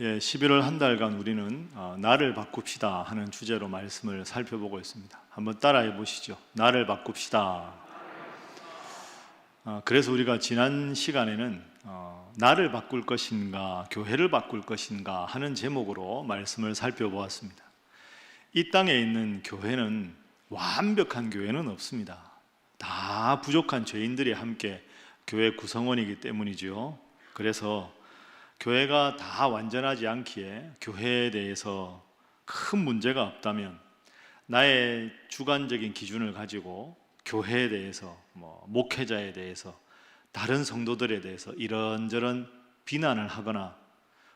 11월 한 달간 우리는 나를 바꿉시다 하는 주제로 말씀을 살펴보고 있습니다. 한번 따라해 보시죠. 나를 바꿉시다. 그래서 우리가 지난 시간에는 나를 바꿀 것인가 교회를 바꿀 것인가 하는 제목으로 말씀을 살펴보았습니다. 이 땅에 있는 교회는 완벽한 교회는 없습니다. 다 부족한 죄인들이 함께 교회 구성원이기 때문이죠. 그래서 교회가 다 완전하지 않기에 교회에 대해서 큰 문제가 없다면 나의 주관적인 기준을 가지고 교회에 대해서 목회자에 대해서 다른 성도들에 대해서 이런저런 비난을 하거나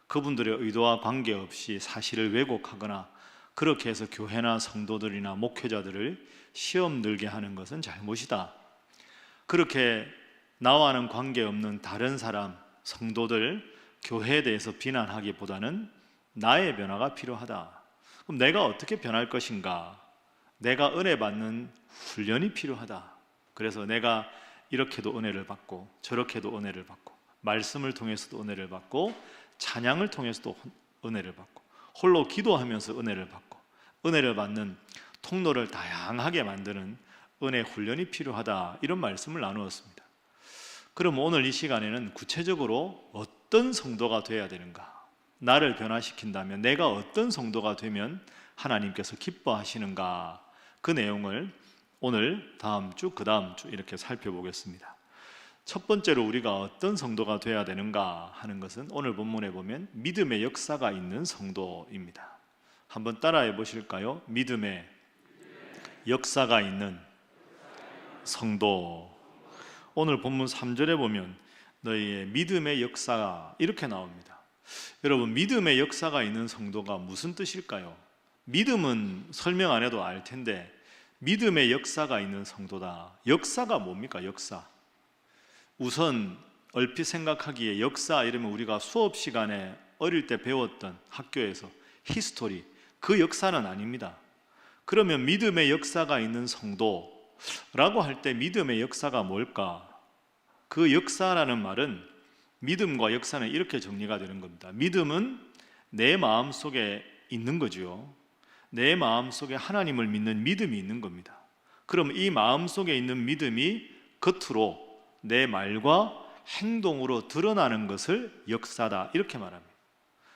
그분들의 의도와 관계없이 사실을 왜곡하거나 그렇게 해서 교회나 성도들이나 목회자들을 시험 들게 하는 것은 잘못이다. 그렇게 나와는 관계없는 다른 사람, 성도들, 교회에 대해서 비난하기보다는 나의 변화가 필요하다. 그럼 내가 어떻게 변할 것인가? 내가 은혜 받는 훈련이 필요하다. 그래서 내가 이렇게도 은혜를 받고 저렇게도 은혜를 받고 말씀을 통해서도 은혜를 받고 찬양을 통해서도 은혜를 받고 홀로 기도하면서 은혜를 받고 은혜를 받는 통로를 다양하게 만드는 은혜 훈련이 필요하다. 이런 말씀을 나누었습니다. 그럼 오늘 이 시간에는 구체적으로 어떤 성도가 되어야 되는가? 나를 변화시킨다면 내가 어떤 성도가 되면 하나님께서 기뻐하시는가? 그 내용을 오늘 다음 주, 그 다음 주 이렇게 살펴보겠습니다. 첫 번째로 우리가 어떤 성도가 되어야 되는가 하는 것은 오늘 본문에 보면 믿음의 역사가 있는 성도입니다. 한번 따라해 보실까요? 믿음의 역사가 있는 성도. 오늘 본문 3절에 보면 너희의 믿음의 역사가 이렇게 나옵니다. 여러분, 믿음의 역사가 있는 성도가 무슨 뜻일까요? 믿음은 설명 안 해도 알 텐데 믿음의 역사가 있는 성도다. 역사가 뭡니까? 역사. 우선 얼핏 생각하기에 역사 이러면 우리가 수업 시간에 어릴 때 배웠던 학교에서 히스토리, 그 역사는 아닙니다. 그러면 믿음의 역사가 있는 성도라고 할 때 믿음의 역사가 뭘까? 그 역사라는 말은 믿음과 역사는 이렇게 정리가 되는 겁니다. 믿음은 내 마음속에 있는 거죠. 내 마음속에 하나님을 믿는 믿음이 있는 겁니다. 그럼 이 마음속에 있는 믿음이 겉으로 내 말과 행동으로 드러나는 것을 역사다 이렇게 말합니다.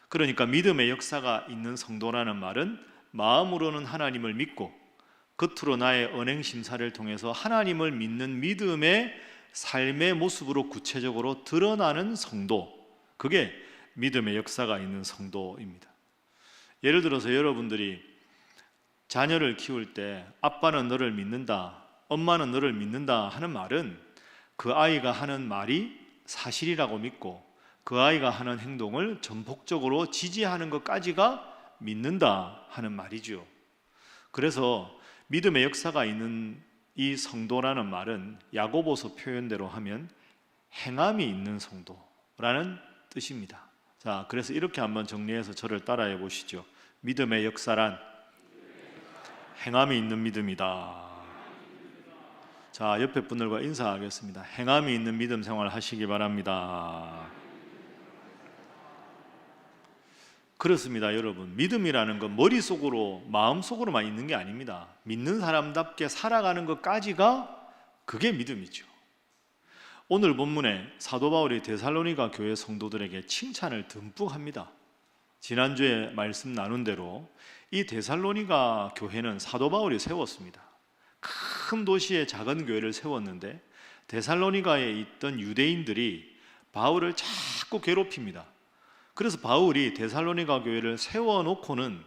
그러니까 믿음의 역사가 있는 성도라는 말은 마음으로는 하나님을 믿고 겉으로 나의 언행 심사를 통해서 하나님을 믿는 믿음의 삶의 모습으로 구체적으로 드러나는 성도, 그게 믿음의 역사가 있는 성도입니다. 예를 들어서 여러분들이 자녀를 키울 때 아빠는 너를 믿는다, 엄마는 너를 믿는다 하는 말은 그 아이가 하는 말이 사실이라고 믿고 그 아이가 하는 행동을 전폭적으로 지지하는 것까지가 믿는다 하는 말이죠. 그래서 믿음의 역사가 있는 이 성도라는 말은 야고보서 표현대로 하면 행함이 있는 성도라는 뜻입니다. 자, 그래서 이렇게 한번 정리해서 저를 따라해 보시죠. 믿음의 역사란 행함이 있는 믿음이다. 자, 옆에 분들과 인사하겠습니다. 행함이 있는 믿음 생활 하시기 바랍니다. 그렇습니다, 여러분. 믿음이라는 건 머릿속으로, 마음속으로만 있는 게 아닙니다. 믿는 사람답게 살아가는 것까지가 그게 믿음이죠. 오늘 본문에 사도 바울이 데살로니가 교회 성도들에게 칭찬을 듬뿍 합니다. 지난주에 말씀 나눈 대로 이 데살로니가 교회는 사도 바울이 세웠습니다. 큰 도시에 작은 교회를 세웠는데 데살로니가에 있던 유대인들이 바울을 자꾸 괴롭힙니다. 그래서 바울이 데살로니가 교회를 세워놓고는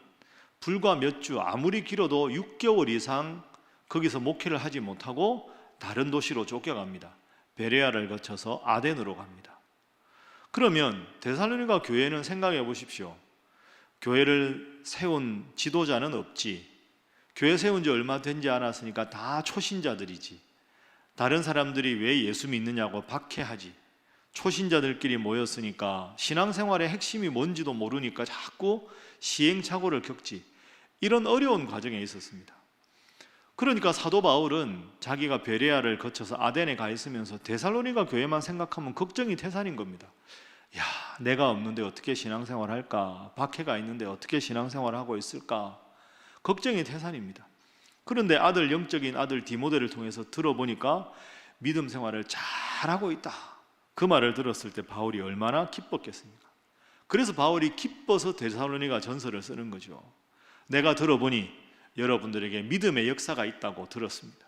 불과 몇 주, 아무리 길어도 6개월 이상 거기서 목회를 하지 못하고 다른 도시로 쫓겨갑니다. 베레아를 거쳐서 아덴으로 갑니다. 그러면 데살로니가 교회는 생각해 보십시오. 교회를 세운 지도자는 없지. 교회 세운 지 얼마 되지 않았으니까 다 초신자들이지. 다른 사람들이 왜 예수 믿느냐고 박해하지. 초신자들끼리 모였으니까 신앙생활의 핵심이 뭔지도 모르니까 자꾸 시행착오를 겪지. 이런 어려운 과정에 있었습니다. 그러니까 사도 바울은 자기가 베레아를 거쳐서 아덴에 가 있으면서 데살로니가 교회만 생각하면 걱정이 태산인 겁니다. 야, 내가 없는데 어떻게 신앙생활 할까? 박해가 있는데 어떻게 신앙생활 하고 있을까? 걱정이 태산입니다. 그런데 영적인 아들 디모데를 통해서 들어보니까 믿음 생활을 잘하고 있다. 그 말을 들었을 때 바울이 얼마나 기뻤겠습니까? 그래서 바울이 기뻐서 데살로니가 전서를 쓰는 거죠. 내가 들어보니 여러분들에게 믿음의 역사가 있다고 들었습니다.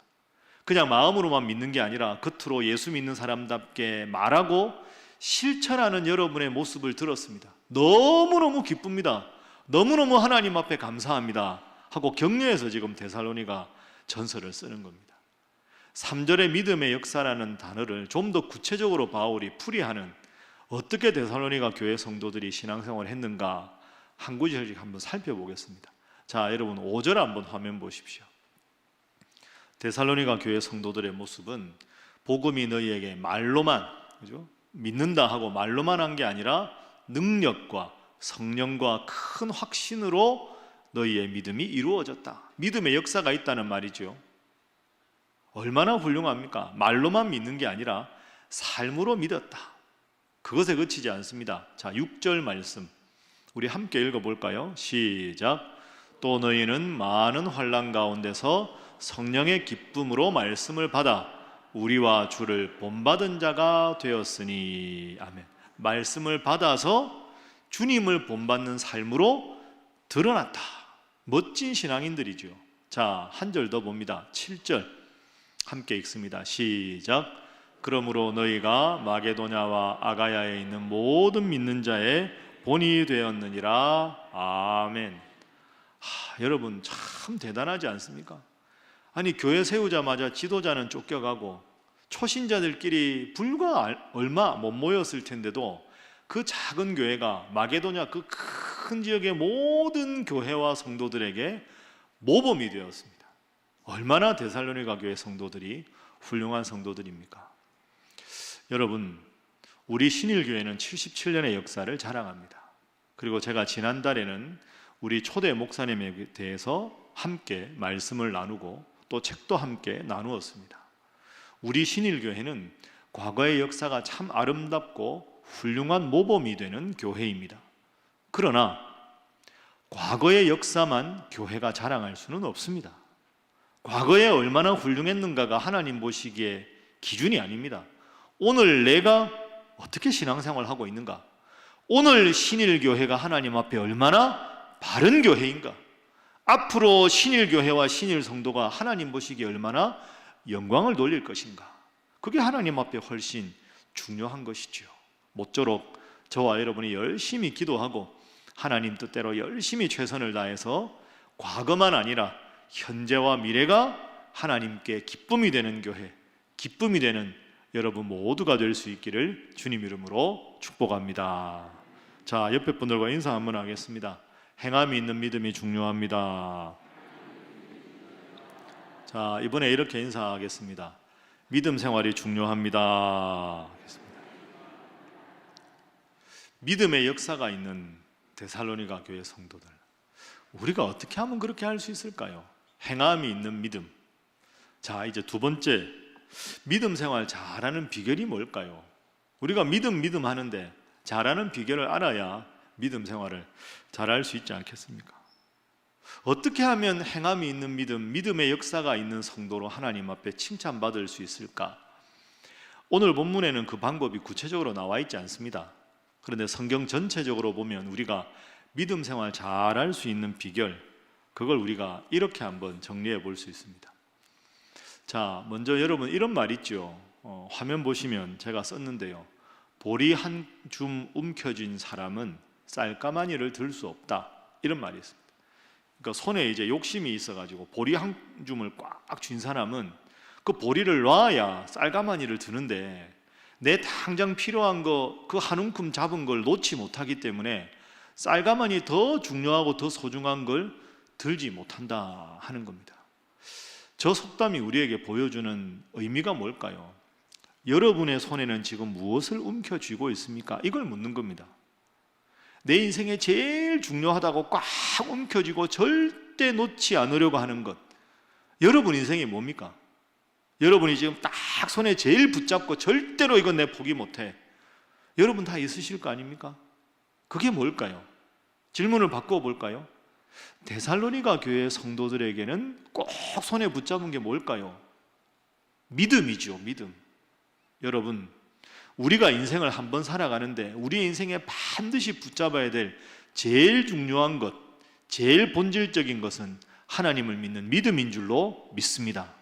그냥 마음으로만 믿는 게 아니라 겉으로 예수 믿는 사람답게 말하고 실천하는 여러분의 모습을 들었습니다. 너무너무 기쁩니다. 너무너무 하나님 앞에 감사합니다 하고 격려해서 지금 데살로니가 전서를 쓰는 겁니다. 3절의 믿음의 역사라는 단어를 좀 더 구체적으로 바울이 풀이하는, 어떻게 데살로니가 교회 성도들이 신앙생활을 했는가 한 구절씩 한번 살펴보겠습니다. 자, 여러분 5절 한번 화면 보십시오. 데살로니가 교회 성도들의 모습은 복음이 너희에게 말로만, 그죠? 믿는다 하고 말로만 한 게 아니라 능력과 성령과 큰 확신으로 너희의 믿음이 이루어졌다. 믿음의 역사가 있다는 말이죠. 얼마나 훌륭합니까? 말로만 믿는 게 아니라 삶으로 믿었다. 그것에 그치지 않습니다. 자, 6절 말씀 우리 함께 읽어볼까요? 시작. 또 너희는 많은 환난 가운데서 성령의 기쁨으로 말씀을 받아 우리와 주를 본받은 자가 되었으니. 아멘. 말씀을 받아서 주님을 본받는 삶으로 드러났다. 멋진 신앙인들이죠. 자, 한 절 더 봅니다. 7절 함께 읽습니다. 시작. 그러므로 너희가 마게도냐와 아가야에 있는 모든 믿는 자의 본이 되었느니라. 아멘. 여러분 참 대단하지 않습니까? 아니, 교회 세우자마자 지도자는 쫓겨가고 초신자들끼리 불과 얼마 못 모였을 텐데도 그 작은 교회가 마게도냐 그 큰 지역의 모든 교회와 성도들에게 모범이 되었습니다. 얼마나 데살로니가 교회 성도들이 훌륭한 성도들입니까? 여러분, 우리 신일교회는 77년의 역사를 자랑합니다. 그리고 제가 지난달에는 우리 초대 목사님에 대해서 함께 말씀을 나누고 또 책도 함께 나누었습니다. 우리 신일교회는 과거의 역사가 참 아름답고 훌륭한 모범이 되는 교회입니다. 그러나 과거의 역사만 교회가 자랑할 수는 없습니다. 과거에 얼마나 훌륭했는가가 하나님 보시기에 기준이 아닙니다. 오늘 내가 어떻게 신앙생활을 하고 있는가? 오늘 신일교회가 하나님 앞에 얼마나 바른 교회인가? 앞으로 신일교회와 신일성도가 하나님 보시기에 얼마나 영광을 돌릴 것인가? 그게 하나님 앞에 훨씬 중요한 것이죠. 모쪼록 저와 여러분이 열심히 기도하고 하나님 뜻대로 열심히 최선을 다해서 과거만 아니라 현재와 미래가 하나님께 기쁨이 되는 교회, 기쁨이 되는 여러분 모두가 될 수 있기를 주님 이름으로 축복합니다. 자, 옆에 분들과 인사 한번 하겠습니다. 행함이 있는 믿음이 중요합니다. 자, 이번에 이렇게 인사하겠습니다. 믿음 생활이 중요합니다. 믿음의 역사가 있는 데살로니가 교회 성도들, 우리가 어떻게 하면 그렇게 할 수 있을까요? 행함이 있는 믿음. 자, 이제 두 번째, 믿음 생활 잘하는 비결이 뭘까요? 우리가 믿음 하는데 잘하는 비결을 알아야 믿음 생활을 잘할 수 있지 않겠습니까? 어떻게 하면 행함이 있는 믿음, 믿음의 역사가 있는 성도로 하나님 앞에 칭찬받을 수 있을까? 오늘 본문에는 그 방법이 구체적으로 나와 있지 않습니다. 그런데 성경 전체적으로 보면 우리가 믿음 생활 잘할 수 있는 비결, 그걸 우리가 이렇게 한번 정리해 볼 수 있습니다. 자, 먼저 여러분 이런 말 있죠. 화면 보시면 제가 썼는데요. 보리 한 줌 움켜쥔 사람은 쌀가마니를 들 수 없다, 이런 말이 있습니다. 그러니까 손에 이제 욕심이 있어가지고 보리 한 줌을 꽉 쥔 사람은 그 보리를 놔야 쌀가마니를 드는데 내 당장 필요한 거, 그 한 움큼 잡은 걸 놓지 못하기 때문에 쌀가마니 더 중요하고 더 소중한 걸 들지 못한다 하는 겁니다. 저 속담이 우리에게 보여주는 의미가 뭘까요? 여러분의 손에는 지금 무엇을 움켜쥐고 있습니까? 이걸 묻는 겁니다. 내 인생에 제일 중요하다고 꽉 움켜쥐고 절대 놓지 않으려고 하는 것, 여러분 인생이 뭡니까? 여러분이 지금 딱 손에 제일 붙잡고 절대로 이건 내 포기 못해, 여러분 다 있으실 거 아닙니까? 그게 뭘까요? 질문을 바꿔볼까요? 데살로니가 교회 성도들에게는 꼭 손에 붙잡은 게 뭘까요? 믿음이죠, 믿음. 여러분, 우리가 인생을 한번 살아가는데 우리의 인생에 반드시 붙잡아야 될 제일 중요한 것, 제일 본질적인 것은 하나님을 믿는 믿음인 줄로 믿습니다.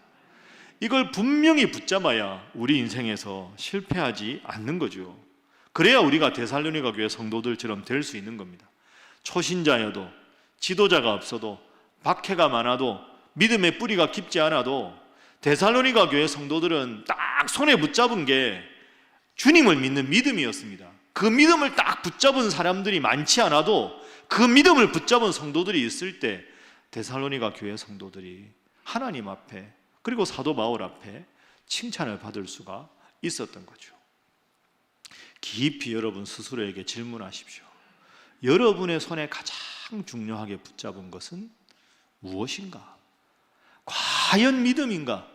이걸 분명히 붙잡아야 우리 인생에서 실패하지 않는 거죠. 그래야 우리가 데살로니가 교회 성도들처럼 될 수 있는 겁니다. 초신자여도, 지도자가 없어도, 박해가 많아도, 믿음의 뿌리가 깊지 않아도 데살로니가 교회 성도들은 딱 손에 붙잡은 게 주님을 믿는 믿음이었습니다. 그 믿음을 딱 붙잡은 사람들이 많지 않아도 그 믿음을 붙잡은 성도들이 있을 때 데살로니가 교회 성도들이 하나님 앞에, 그리고 사도 바울 앞에 칭찬을 받을 수가 있었던 거죠. 깊이 여러분 스스로에게 질문하십시오. 여러분의 손에 가장 중요하게 붙잡은 것은 무엇인가? 과연 믿음인가?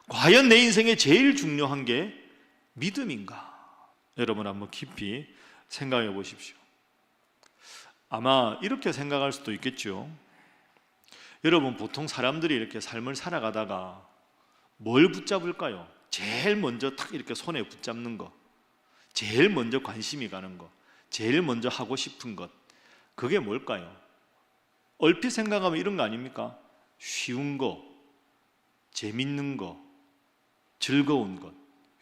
과연 내 인생에 제일 중요한 게 믿음인가? 여러분 한번 깊이 생각해 보십시오. 아마 이렇게 생각할 수도 있겠죠. 여러분, 보통 사람들이 이렇게 삶을 살아가다가 뭘 붙잡을까요? 제일 먼저 탁 이렇게 손에 붙잡는 거, 제일 먼저 관심이 가는 거, 제일 먼저 하고 싶은 것, 그게 뭘까요? 얼핏 생각하면 이런 거 아닙니까? 쉬운 거, 재밌는 거, 즐거운 것,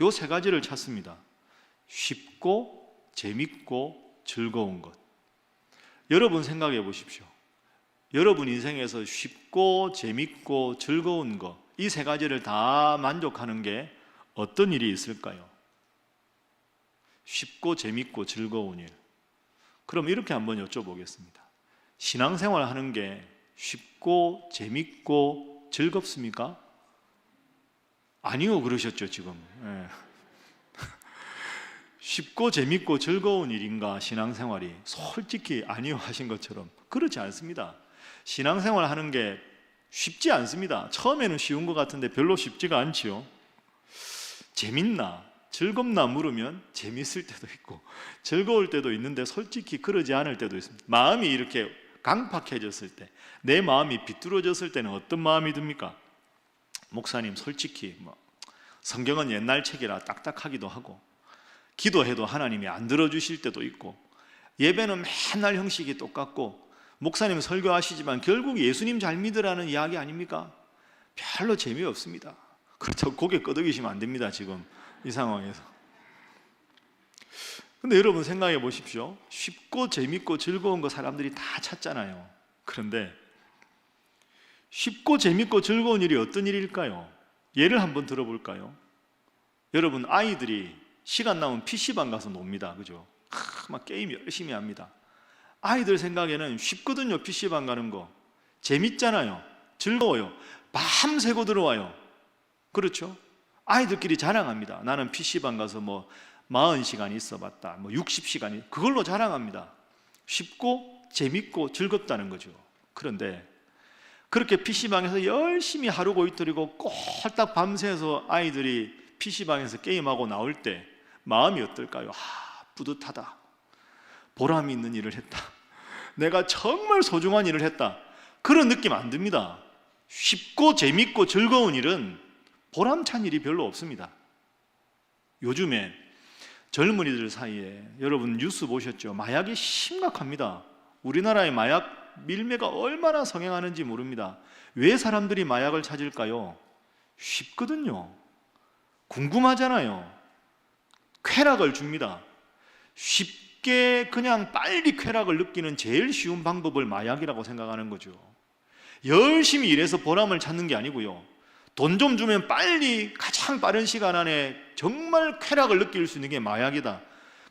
요 세 가지를 찾습니다. 쉽고 재밌고 즐거운 것. 여러분 생각해 보십시오. 여러분 인생에서 쉽고 재밌고 즐거운 것, 이 세 가지를 다 만족하는 게 어떤 일이 있을까요? 쉽고 재밌고 즐거운 일. 그럼 이렇게 한번 여쭤보겠습니다. 신앙생활 하는 게 쉽고 재밌고 즐겁습니까? 아니요 그러셨죠 지금. 네. 쉽고 재밌고 즐거운 일인가 신앙생활이? 솔직히 아니요 하신 것처럼 그렇지 않습니다. 신앙생활 하는 게 쉽지 않습니다. 처음에는 쉬운 것 같은데 별로 쉽지가 않지요. 재밌나? 즐겁나 물으면 재밌을 때도 있고 즐거울 때도 있는데 솔직히 그러지 않을 때도 있습니다. 마음이 이렇게 강팍해졌을 때, 내 마음이 비뚤어졌을 때는 어떤 마음이 듭니까? 목사님 솔직히 성경은 옛날 책이라 딱딱하기도 하고, 기도해도 하나님이 안 들어주실 때도 있고, 예배는 맨날 형식이 똑같고, 목사님 설교하시지만 결국 예수님 잘 믿으라는 이야기 아닙니까? 별로 재미없습니다. 그렇다고 고개 끄덕이시면 안 됩니다. 지금 이 상황에서. 근데 여러분 생각해 보십시오. 쉽고 재밌고 즐거운 거 사람들이 다 찾잖아요. 그런데 쉽고 재밌고 즐거운 일이 어떤 일일까요? 예를 한번 들어볼까요? 여러분, 아이들이 시간 나면 PC방 가서 놉니다. 그죠? 막 게임 열심히 합니다. 아이들 생각에는 쉽거든요. PC방 가는 거 재밌잖아요. 즐거워요. 밤새고 들어와요. 그렇죠? 아이들끼리 자랑합니다. 나는 PC방 가서 40시간 있어봤다, 60시간, 그걸로 자랑합니다. 쉽고 재밌고 즐겁다는 거죠. 그런데 그렇게 PC방에서 열심히 하루 고이틀이고 꼴딱 밤새서 아이들이 PC방에서 게임하고 나올 때 마음이 어떨까요? 뿌듯하다, 보람이 있는 일을 했다, 내가 정말 소중한 일을 했다, 그런 느낌 안 듭니다. 쉽고 재밌고 즐거운 일은 보람찬 일이 별로 없습니다. 요즘에 젊은이들 사이에 여러분 뉴스 보셨죠? 마약이 심각합니다. 우리나라의 마약 밀매가 얼마나 성행하는지 모릅니다. 왜 사람들이 마약을 찾을까요? 쉽거든요. 궁금하잖아요. 쾌락을 줍니다. 쉽게 그냥 빨리 쾌락을 느끼는 제일 쉬운 방법을 마약이라고 생각하는 거죠. 열심히 일해서 보람을 찾는 게 아니고요, 돈 좀 주면 빨리 가장 빠른 시간 안에 정말 쾌락을 느낄 수 있는 게 마약이다.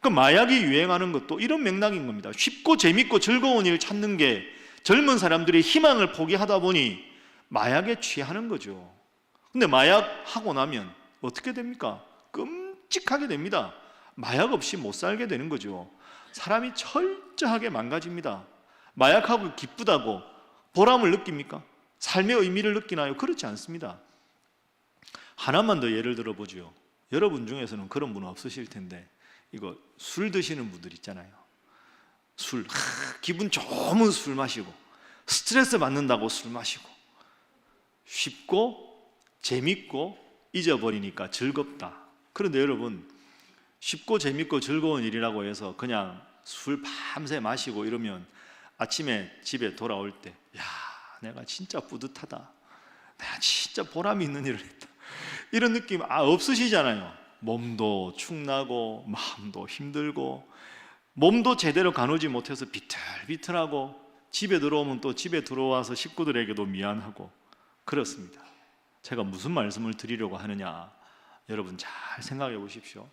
그 마약이 유행하는 것도 이런 맥락인 겁니다. 쉽고 재밌고 즐거운 일 찾는 게 젊은 사람들이 희망을 포기하다 보니 마약에 취하는 거죠. 근데 마약하고 나면 어떻게 됩니까? 끔찍하게 됩니다. 마약 없이 못 살게 되는 거죠. 사람이 철저하게 망가집니다. 마약하고 기쁘다고 보람을 느낍니까? 삶의 의미를 느끼나요? 그렇지 않습니다. 하나만 더 예를 들어보죠. 여러분 중에서는 그런 분 없으실 텐데, 이거 술 드시는 분들 있잖아요. 기분 좋으면 술 마시고, 스트레스 받는다고 술 마시고, 쉽고 재밌고 잊어버리니까 즐겁다. 그런데 여러분, 쉽고 재밌고 즐거운 일이라고 해서 그냥 술 밤새 마시고 이러면 아침에 집에 돌아올 때, 야, 내가 진짜 뿌듯하다, 내가 진짜 보람 있는 일을 했다, 이런 느낌 없으시잖아요. 몸도 축나고 마음도 힘들고, 몸도 제대로 가누지 못해서 비틀비틀하고, 집에 들어오면 또 집에 들어와서 식구들에게도 미안하고 그렇습니다. 제가 무슨 말씀을 드리려고 하느냐, 여러분 잘 생각해 보십시오.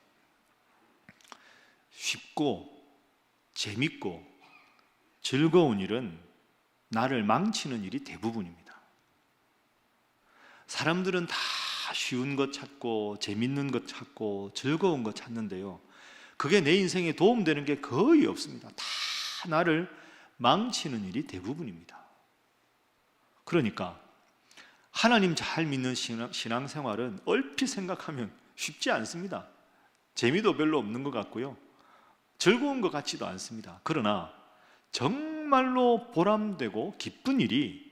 쉽고 재밌고 즐거운 일은 나를 망치는 일이 대부분입니다. 사람들은 다 쉬운 것 찾고 재밌는 것 찾고 즐거운 것 찾는데요, 그게 내 인생에 도움되는 게 거의 없습니다. 다 나를 망치는 일이 대부분입니다. 그러니까 하나님 잘 믿는 신앙생활은 얼핏 생각하면 쉽지 않습니다. 재미도 별로 없는 것 같고요, 즐거운 것 같지도 않습니다. 그러나 정말로 보람되고 기쁜 일이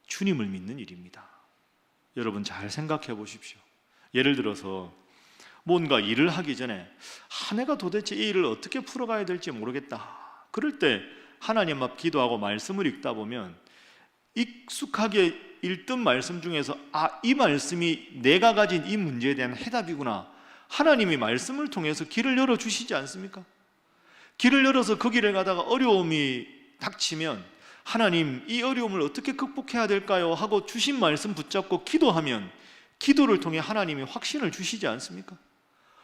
주님을 믿는 일입니다. 여러분 잘 생각해 보십시오. 예를 들어서 뭔가 일을 하기 전에 내가 도대체 이 일을 어떻게 풀어가야 될지 모르겠다, 그럴 때 하나님 앞 기도하고 말씀을 읽다 보면 익숙하게 읽던 말씀 중에서 이 말씀이 내가 가진 이 문제에 대한 해답이구나, 하나님이 말씀을 통해서 길을 열어주시지 않습니까? 길을 열어서 그 길을 가다가 어려움이 닥치면 하나님, 이 어려움을 어떻게 극복해야 될까요? 하고 주신 말씀 붙잡고 기도하면 기도를 통해 하나님이 확신을 주시지 않습니까?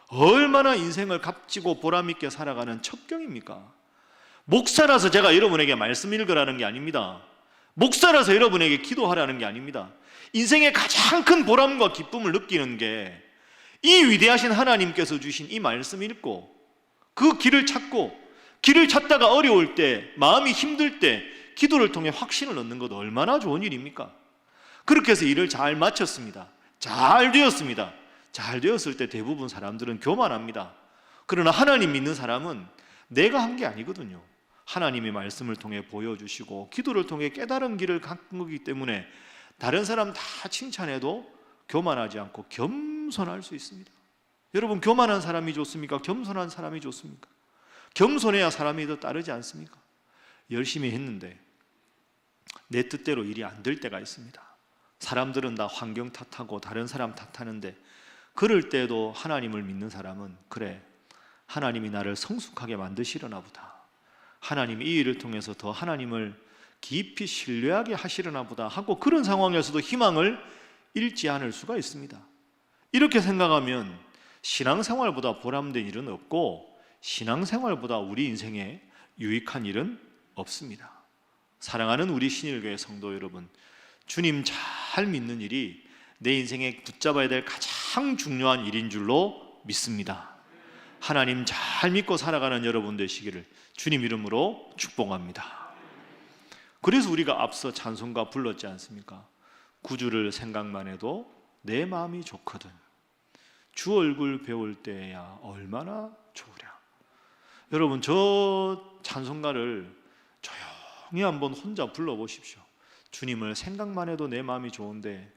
얼마나 인생을 값지고 보람있게 살아가는 첩경입니까? 목사라서 제가 여러분에게 말씀 읽으라는 게 아닙니다. 목사라서 여러분에게 기도하라는 게 아닙니다. 인생의 가장 큰 보람과 기쁨을 느끼는 게 이 위대하신 하나님께서 주신 이 말씀 읽고 그 길을 찾고, 길을 찾다가 어려울 때, 마음이 힘들 때 기도를 통해 확신을 얻는 것, 얼마나 좋은 일입니까? 그렇게 해서 일을 잘 마쳤습니다. 잘 되었습니다. 잘 되었을 때 대부분 사람들은 교만합니다. 그러나 하나님 믿는 사람은 내가 한 게 아니거든요. 하나님의 말씀을 통해 보여주시고 기도를 통해 깨달은 길을 갖는 거기 때문에 다른 사람 다 칭찬해도 교만하지 않고 겸손할 수 있습니다. 여러분, 교만한 사람이 좋습니까? 겸손한 사람이 좋습니까? 겸손해야 사람이 더 따르지 않습니까? 열심히 했는데 내 뜻대로 일이 안 될 때가 있습니다. 사람들은 다 환경 탓하고 다른 사람 탓하는데, 그럴 때도 하나님을 믿는 사람은, 그래, 하나님이 나를 성숙하게 만드시려나 보다, 하나님이 이 일을 통해서 더 하나님을 깊이 신뢰하게 하시려나 보다 하고, 그런 상황에서도 희망을 잃지 않을 수가 있습니다. 이렇게 생각하면 신앙생활보다 보람된 일은 없고, 신앙생활보다 우리 인생에 유익한 일은 없습니다. 사랑하는 우리 신일교회 성도 여러분, 주님 잘 믿는 일이 내 인생에 붙잡아야 될 가장 중요한 일인 줄로 믿습니다. 하나님 잘 믿고 살아가는 여러분 되시기를 주님 이름으로 축복합니다. 그래서 우리가 앞서 찬송가 불렀지 않습니까? 구주를 생각만 해도 내 마음이 좋거든, 주 얼굴 배울 때야 얼마나 좋으랴. 여러분, 저 찬송가를 조용히 한번 혼자 불러보십시오. 주님을 생각만 해도 내 마음이 좋은데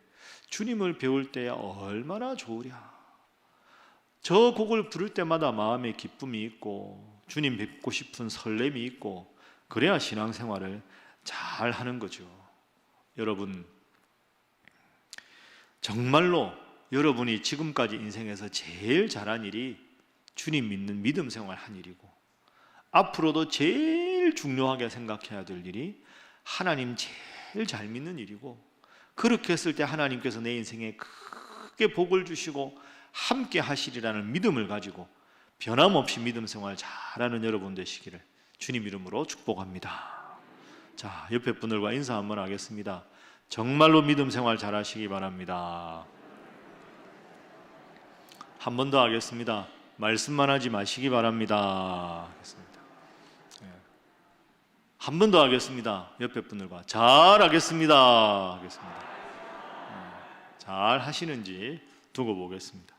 주님을 배울 때야 얼마나 좋으랴. 저 곡을 부를 때마다 마음에 기쁨이 있고 주님 뵙고 싶은 설렘이 있고, 그래야 신앙생활을 잘 하는 거죠. 여러분, 정말로 여러분이 지금까지 인생에서 제일 잘한 일이 주님 믿는 믿음 생활 한 일이고, 앞으로도 제일 중요하게 생각해야 될 일이 하나님 제일 잘 믿는 일이고, 그렇게 했을 때 하나님께서 내 인생에 크게 복을 주시고 함께 하시리라는 믿음을 가지고 변함없이 믿음 생활 잘하는 여러분 되시기를 주님 이름으로 축복합니다. 자, 옆에 분들과 인사 한번 하겠습니다. 정말로 믿음 생활 잘하시기 바랍니다. 한 번 더 하겠습니다. 말씀만 하지 마시기 바랍니다. 한 번 더 하겠습니다. 옆에 분들과 잘하겠습니다 하겠습니다. 잘 하시는지 두고 보겠습니다.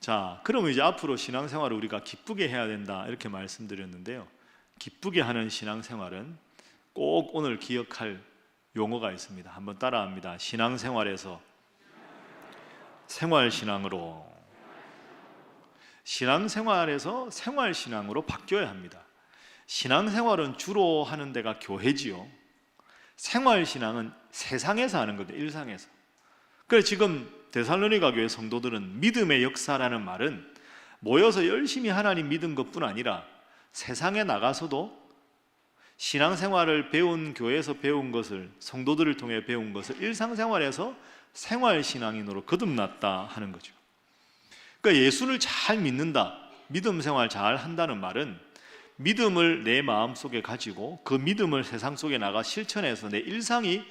자, 그러면 이제 앞으로 신앙생활을 우리가 기쁘게 해야 된다 이렇게 말씀드렸는데요. 기쁘게 하는 신앙생활은 꼭 오늘 기억할 용어가 있습니다. 한번 따라합니다. 신앙생활에서 생활신앙으로, 신앙생활에서 생활신앙으로 바뀌어야 합니다. 신앙생활은 주로 하는 데가 교회지요. 생활신앙은 세상에서 하는 거죠. 일상에서. 그래서 지금 데살로니가 교회 성도들은 믿음의 역사라는 말은 모여서 열심히 하나님 믿은 것뿐 아니라 세상에 나가서도 신앙생활을 배운 교회에서 배운 것을, 성도들을 통해 배운 것을 일상생활에서 생활신앙인으로 거듭났다 하는 거죠. 그러니까 예수를 잘 믿는다, 믿음 생활 잘 한다는 말은 믿음을 내 마음속에 가지고 그 믿음을 세상 속에 나가 실천해서 내 일상이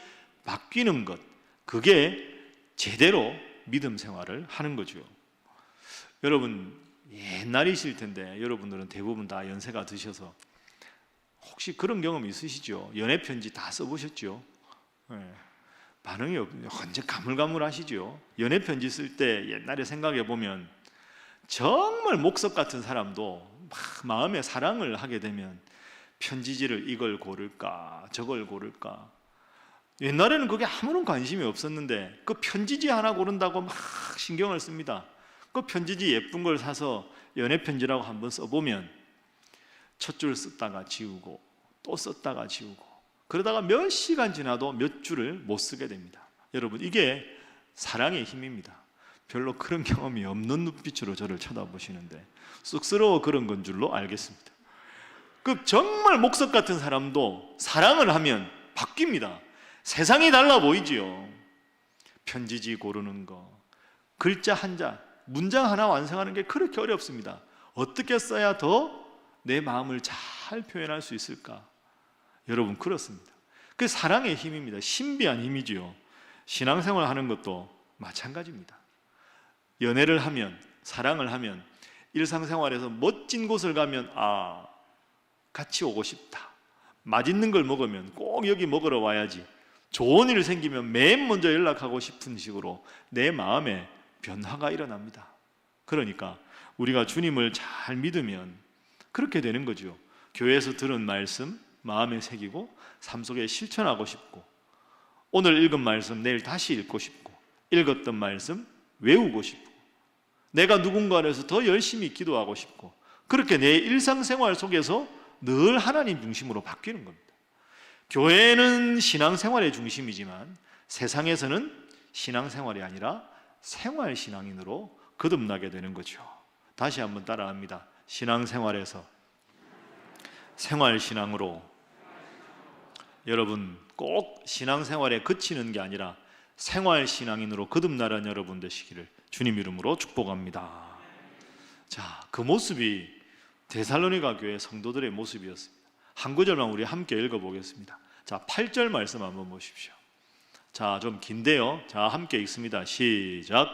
바뀌는 것, 그게 제대로 믿음 생활을 하는 거죠. 여러분, 옛날이실 텐데 여러분들은 대부분 다 연세가 드셔서 혹시 그런 경험 있으시죠? 연애편지 다 써보셨죠? 네. 반응이 언제 가물가물하시죠? 연애편지 쓸 때 옛날에 생각해보면 정말 목석 같은 사람도 막 마음에 사랑을 하게 되면 편지지를 이걸 고를까 저걸 고를까, 옛날에는 그게 아무런 관심이 없었는데 그 편지지 하나 고른다고 막 신경을 씁니다. 그 편지지 예쁜 걸 사서 연애편지라고 한번 써보면 첫 줄 썼다가 지우고 또 썼다가 지우고, 그러다가 몇 시간 지나도 몇 줄을 못 쓰게 됩니다. 여러분, 이게 사랑의 힘입니다. 별로 그런 경험이 없는 눈빛으로 저를 쳐다보시는데 쑥스러워 그런 건 줄로 알겠습니다. 그 정말 목석 같은 사람도 사랑을 하면 바뀝니다. 세상이 달라 보이지요. 편지지 고르는 거, 글자 한자, 문장 하나 완성하는 게 그렇게 어렵습니다. 어떻게 써야 더 내 마음을 잘 표현할 수 있을까? 여러분, 그렇습니다. 그 사랑의 힘입니다. 신비한 힘이지요. 신앙생활 하는 것도 마찬가지입니다. 연애를 하면, 사랑을 하면, 일상생활에서 멋진 곳을 가면 같이 오고 싶다. 맛있는 걸 먹으면 꼭 여기 먹으러 와야지. 좋은 일 생기면 맨 먼저 연락하고 싶은 식으로 내 마음에 변화가 일어납니다. 그러니까 우리가 주님을 잘 믿으면 그렇게 되는 거죠. 교회에서 들은 말씀 마음에 새기고 삶 속에 실천하고 싶고, 오늘 읽은 말씀 내일 다시 읽고 싶고, 읽었던 말씀 외우고 싶고, 내가 누군가에서 더 열심히 기도하고 싶고, 그렇게 내 일상생활 속에서 늘 하나님 중심으로 바뀌는 겁니다. 교회는 신앙생활의 중심이지만 세상에서는 신앙생활이 아니라 생활신앙인으로 거듭나게 되는 거죠. 다시 한번 따라합니다. 신앙생활에서 생활신앙으로. 여러분, 꼭 신앙생활에 그치는 게 아니라 생활신앙인으로 거듭나는 여러분 되시기를 주님 이름으로 축복합니다. 자, 그 모습이 데살로니가 교회 성도들의 모습이었습니다. 한 구절만 우리 함께 읽어보겠습니다. 자, 8절 말씀 한번 보십시오. 자, 좀 긴데요. 자, 함께 읽습니다. 시작.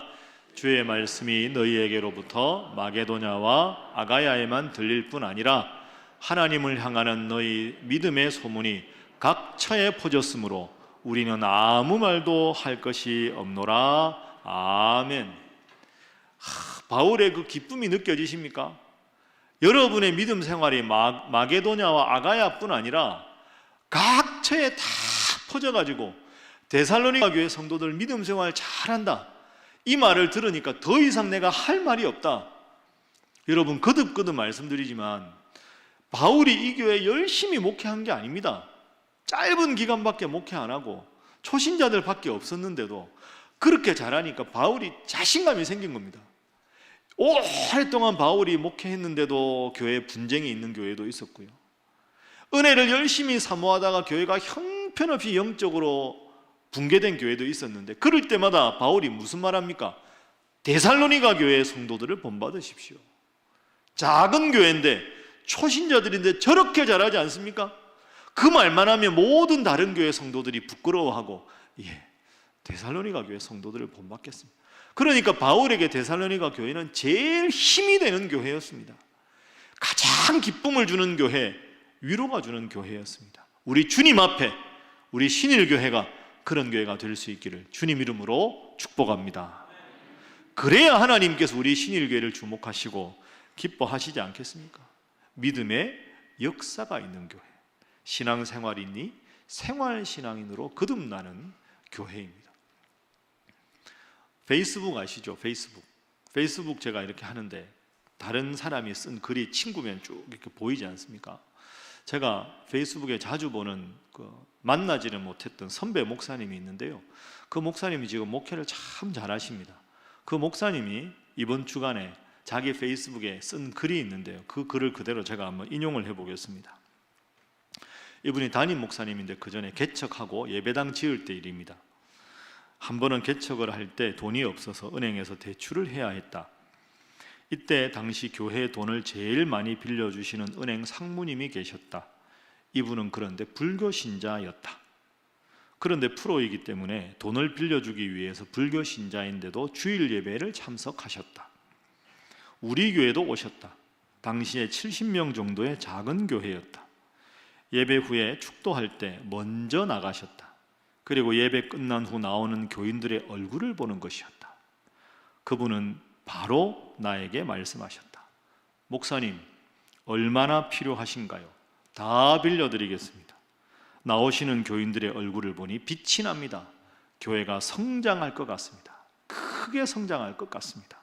주의 말씀이 너희에게로부터 마게도냐와 아가야에만 들릴 뿐 아니라 하나님을 향하는 너희 믿음의 소문이 각 처에 퍼졌으므로 우리는 아무 말도 할 것이 없노라. 아멘. 바울의 그 기쁨이 느껴지십니까? 여러분의 믿음 생활이 마게도냐와 아가야뿐 아니라 각 처에 다 퍼져가지고 데살로니가 교회 성도들 믿음 생활 잘한다, 이 말을 들으니까 더 이상 내가 할 말이 없다. 여러분, 거듭거듭 말씀드리지만 바울이 이 교회에 열심히 목회한 게 아닙니다. 짧은 기간밖에 목회 안 하고 초신자들밖에 없었는데도 그렇게 잘하니까 바울이 자신감이 생긴 겁니다. 오랫동안 바울이 목회했는데도 교회에 분쟁이 있는 교회도 있었고요, 은혜를 열심히 사모하다가 교회가 형편없이 영적으로 붕괴된 교회도 있었는데, 그럴 때마다 바울이 무슨 말합니까? 데살로니가 교회의 성도들을 본받으십시오. 작은 교회인데 초신자들인데 저렇게 잘하지 않습니까? 그 말만 하면 모든 다른 교회 성도들이 부끄러워하고, 데살로니가 교회 성도들을 본받겠습니다. 그러니까 바울에게 데살로니가 교회는 제일 힘이 되는 교회였습니다. 가장 기쁨을 주는 교회, 위로가 주는 교회였습니다. 우리 주님 앞에 우리 신일교회가 그런 교회가 될 수 있기를 주님 이름으로 축복합니다. 그래야 하나님께서 우리 신일교회를 주목하시고 기뻐하시지 않겠습니까? 믿음의 역사가 있는 교회, 신앙생활이니 생활신앙인으로 거듭나는 교회입니다. 페이스북 아시죠? 페이스북 제가 이렇게 하는데 다른 사람이 쓴 글이 친구면 쭉 이렇게 보이지 않습니까? 제가 페이스북에 자주 보는 만나지는 못했던 선배 목사님이 있는데요, 그 목사님이 지금 목회를 참 잘하십니다. 그 목사님이 이번 주간에 자기 페이스북에 쓴 글이 있는데요, 그 글을 그대로 제가 한번 인용을 해보겠습니다. 이분이 담임 목사님인데 그 전에 개척하고 예배당 지을 때 일입니다. 한 번은 개척을 할 때 돈이 없어서 은행에서 대출을 해야 했다. 이때 당시 교회에 돈을 제일 많이 빌려주시는 은행 상무님이 계셨다. 이분은 그런데 불교 신자였다. 그런데 프로이기 때문에 돈을 빌려주기 위해서 불교 신자인데도 주일 예배를 참석하셨다. 우리 교회도 오셨다. 당시에 70명 정도의 작은 교회였다. 예배 후에 축도할 때 먼저 나가셨다. 그리고 예배 끝난 후 나오는 교인들의 얼굴을 보는 것이었다. 그분은 바로 나에게 말씀하셨다. 목사님, 얼마나 필요하신가요? 다 빌려드리겠습니다. 나오시는 교인들의 얼굴을 보니 빛이 납니다. 교회가 성장할 것 같습니다. 크게 성장할 것 같습니다.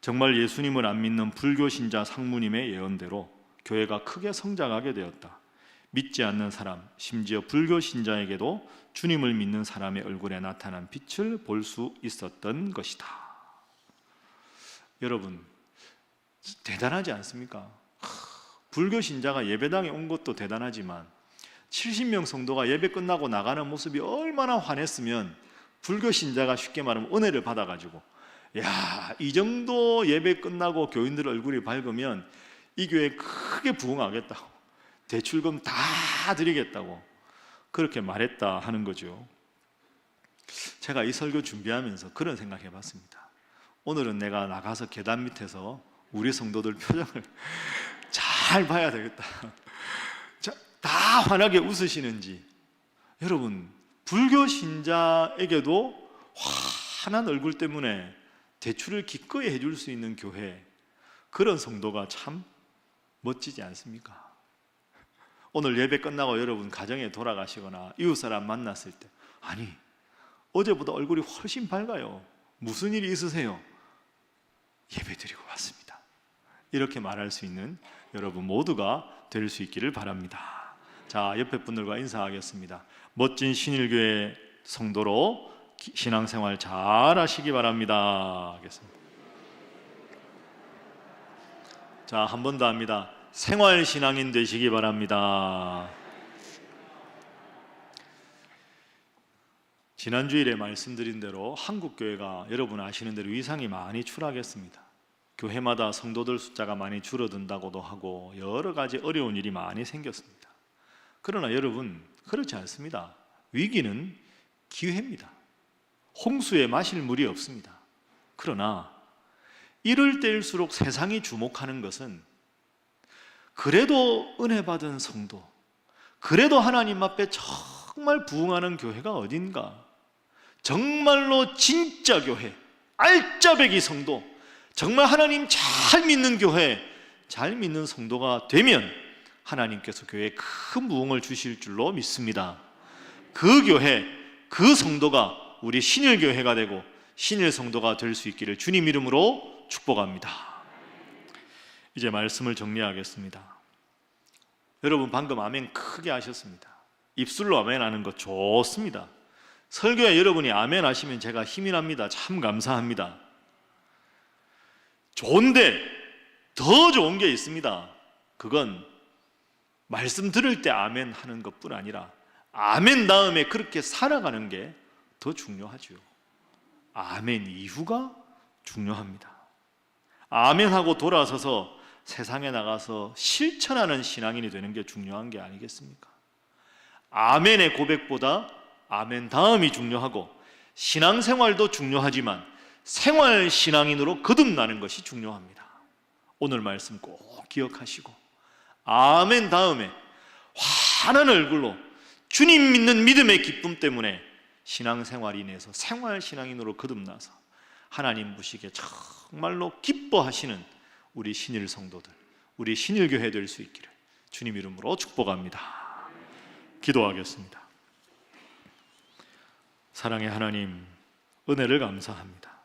정말 예수님을 안 믿는 불교 신자 상무님의 예언대로 교회가 크게 성장하게 되었다. 믿지 않는 사람, 심지어 불교 신자에게도 주님을 믿는 사람의 얼굴에 나타난 빛을 볼 수 있었던 것이다. 여러분, 대단하지 않습니까? 불교 신자가 예배당에 온 것도 대단하지만 70명 성도가 예배 끝나고 나가는 모습이 얼마나 환했으면 불교 신자가 쉽게 말하면 은혜를 받아가지고, 야, 이 정도 예배 끝나고 교인들 얼굴이 밝으면 이 교회 크게 부흥하겠다고, 대출금 다 드리겠다고 그렇게 말했다 하는 거죠. 제가 이 설교 준비하면서 그런 생각해 봤습니다. 오늘은 내가 나가서 계단 밑에서 우리 성도들 표정을 잘 봐야 되겠다. 다 환하게 웃으시는지. 여러분, 불교 신자에게도 환한 얼굴 때문에 대출을 기꺼이 해줄 수 있는 교회, 그런 성도가 참 멋지지 않습니까? 오늘 예배 끝나고 여러분 가정에 돌아가시거나 이웃 사람 만났을 때, 아니, 어제보다 얼굴이 훨씬 밝아요. 무슨 일이 있으세요? 예배 드리고 왔습니다. 이렇게 말할 수 있는 여러분 모두가 될 수 있기를 바랍니다. 자, 옆에 분들과 인사하겠습니다. 멋진 신일교회 성도로 신앙생활 잘 하시기 바랍니다. 하겠습니다. 자, 한 번 더 합니다. 생활신앙인 되시기 바랍니다. 지난주일에 말씀드린 대로 한국교회가 여러분 아시는 대로 위상이 많이 추락했습니다. 교회마다 성도들 숫자가 많이 줄어든다고도 하고 여러 가지 어려운 일이 많이 생겼습니다. 그러나 여러분, 그렇지 않습니다. 위기는 기회입니다. 홍수에 마실 물이 없습니다. 그러나 이럴 때일수록 세상이 주목하는 것은 그래도 은혜 받은 성도, 그래도 하나님 앞에 정말 부응하는 교회가 어딘가, 정말로 진짜 교회, 알짜배기 성도, 정말 하나님 잘 믿는 교회, 잘 믿는 성도가 되면 하나님께서 교회에 큰 부흥을 주실 줄로 믿습니다. 그 교회, 그 성도가 우리 신일교회가 되고 신일 성도가 될 수 있기를 주님 이름으로 축복합니다. 이제 말씀을 정리하겠습니다. 여러분 방금 아멘 크게 하셨습니다. 입술로 아멘 하는 거 좋습니다. 설교에 여러분이 아멘 하시면 제가 힘이 납니다. 참 감사합니다. 좋은데 더 좋은 게 있습니다. 그건 말씀 들을 때 아멘 하는 것뿐 아니라 아멘 다음에 그렇게 살아가는 게 더 중요하죠. 아멘 이후가 중요합니다. 아멘 하고 돌아서서 세상에 나가서 실천하는 신앙인이 되는 게 중요한 게 아니겠습니까? 아멘의 고백보다 아멘 다음이 중요하고 신앙생활도 중요하지만 생활 신앙인으로 거듭나는 것이 중요합니다. 오늘 말씀 꼭 기억하시고 아멘 다음에 환한 얼굴로 주님 믿는 믿음의 기쁨 때문에 신앙생활인에서 생활 신앙인으로 거듭나서 하나님 보시기에 정말로 기뻐하시는 우리 신일 성도들, 우리 신일교회 될 수 있기를 주님 이름으로 축복합니다. 기도하겠습니다. 사랑의 하나님, 은혜를 감사합니다.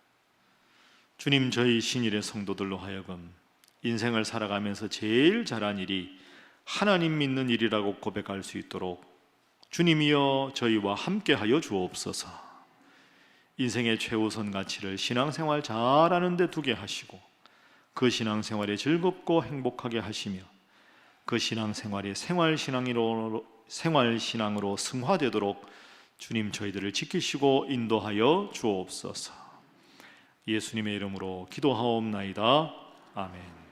주님, 저희 신일의 성도들로 하여금 인생을 살아가면서 제일 잘한 일이 하나님 믿는 일이라고 고백할 수 있도록 주님이여 저희와 함께하여 주옵소서. 인생의 최우선 가치를 신앙생활 잘하는 데 두게 하시고 그 신앙생활에 즐겁고 행복하게 하시며 그 신앙생활이 생활신앙으로 승화되도록 주님 저희들을 지키시고 인도하여 주옵소서. 예수님의 이름으로 기도하옵나이다. 아멘.